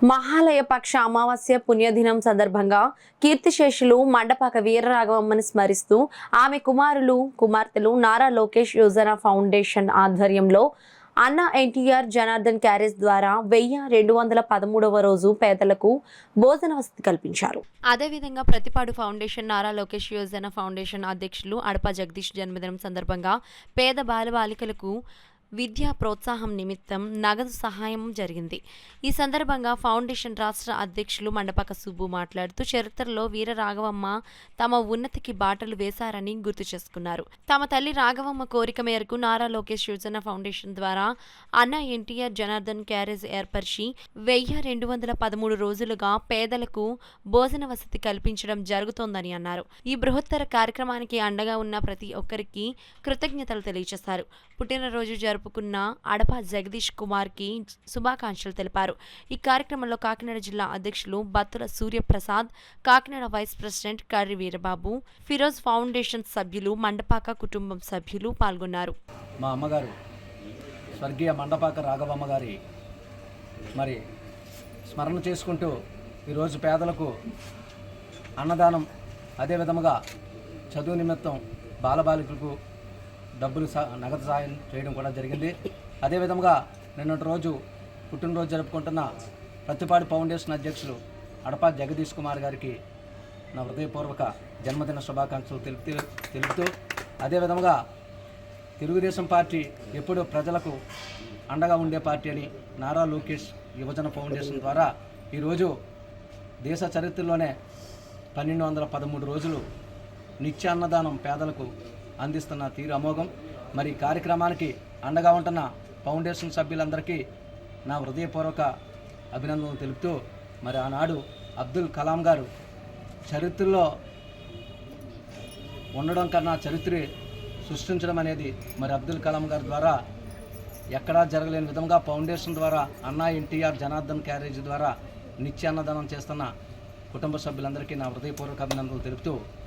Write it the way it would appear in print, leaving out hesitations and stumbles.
మహాలయ పక్ష అమావాస్య పుణ్యదినం సందర్భంగా కీర్తిశేషులు మండపాక వీరరాఘవమ్మని స్మరిస్తూ ఆమె కుమార్తెలు నారా లోకేష్ యోజన ఫౌండేషన్ ఆధ్వర్యంలో అన్నా ఎన్టీఆర్ జనార్దన్ క్యారేజ్ ద్వారా 1213వ రోజు పేదలకు భోజన వసతి కల్పించారు. అదేవిధంగా ప్రతిపాడు ఫౌండేషన్ నారా లోకేష్ యోజన ఫౌండేషన్ అధ్యక్షులు అడప జగదీష్ జన్మదినం సందర్భంగా పేద బాలబాలికలకు విద్యా ప్రోత్సాహం నిమిత్తం నగదు సహాయం జరిగింది. ఈ సందర్భంగా ఫౌండేషన్ రాష్ట్ర అధ్యక్షులు మండపాక సుబ్బు మాట్లాడుతూ చరిత్రలో వీర రాఘవమ్మ తమ ఉన్నతికి బాటలు వేశారని గుర్తు చేసుకున్నారు. తమ తల్లి రాఘవమ్మ కోరిక మేరకు నారా లోకేష్ యోజన ఫౌండేషన్ ద్వారా అన్నా ఎన్టీఆర్ జనార్దన్ క్యారేజ్ ఏర్పరిచి 1213 రోజులుగా పేదలకు భోజన వసతి కల్పించడం జరుగుతోందని అన్నారు. ఈ బృహత్తర కార్యక్రమానికి అండగా ఉన్న ప్రతి ఒక్కరికి కృతజ్ఞతలు తెలియజేశారు. పుట్టినరోజు జరుపుకున్న అడప జగదీష్ కుమార్కి శుభాకాంక్షలు తెలిపారు. ఈ కార్యక్రమంలో కాకినాడ జిల్లా అధ్యక్షులు Battula Suryaprasad, Kakinada vice president Karri Veerababu, Firoz foundation సభ్యులు, మండపాక కుటుంబం సభ్యులు పాల్గొన్నారు. మా అమ్మగారు స్వర్గీయ మండపాక రాఘవమ్మ గారి మరి స్మరణ చేసుకుంటూ ఈరోజు పేదలకు అన్నదానం, అదేవిధముగా చదువు నిమిత్తం బాలబాలికలకు డబ్బులు నగదు సాయం చేయడం కూడా జరిగింది. అదేవిధంగా నిన్నటి రోజు పుట్టినరోజు జరుపుకుంటున్న ప్రతిపాడు ఫౌండేషన్ అధ్యక్షులు అడప జగదీష్ కుమార్ గారికి నా హృదయపూర్వక జన్మదిన శుభాకాంక్షలు తెలుపుతూ అదేవిధంగా తెలుగుదేశం పార్టీ ఎప్పుడూ ప్రజలకు అండగా ఉండే పార్టీ అని నారా లోకేష్ యువజన ఫౌండేషన్ ద్వారా ఈరోజు దేశ చరిత్రలోనే 1213 రోజులు నిత్యాన్నదానం పేదలకు అందిస్తున్న తీరు అమోఘం. మరి కార్యక్రమానికి అండగా ఉంటున్న ఫౌండేషన్ సభ్యులందరికీ నా హృదయపూర్వక అభినందనలు తెలుపుతూ మరి ఆనాడు అబ్దుల్ కలాం గారు చరిత్రలో ఉండడం కన్నా చరిత్ర సృష్టించడం అనేది మరి అబ్దుల్ కలాం గారి ద్వారా ఎక్కడా జరగలేని విధంగా ఫౌండేషన్ ద్వారా అన్నా ఎన్టీఆర్ జనార్దన్ క్యారేజ్ ద్వారా నిత్యాన్నదానం చేస్తున్న కుటుంబ సభ్యులందరికీ నా హృదయపూర్వక అభినందనలు తెలుపుతూ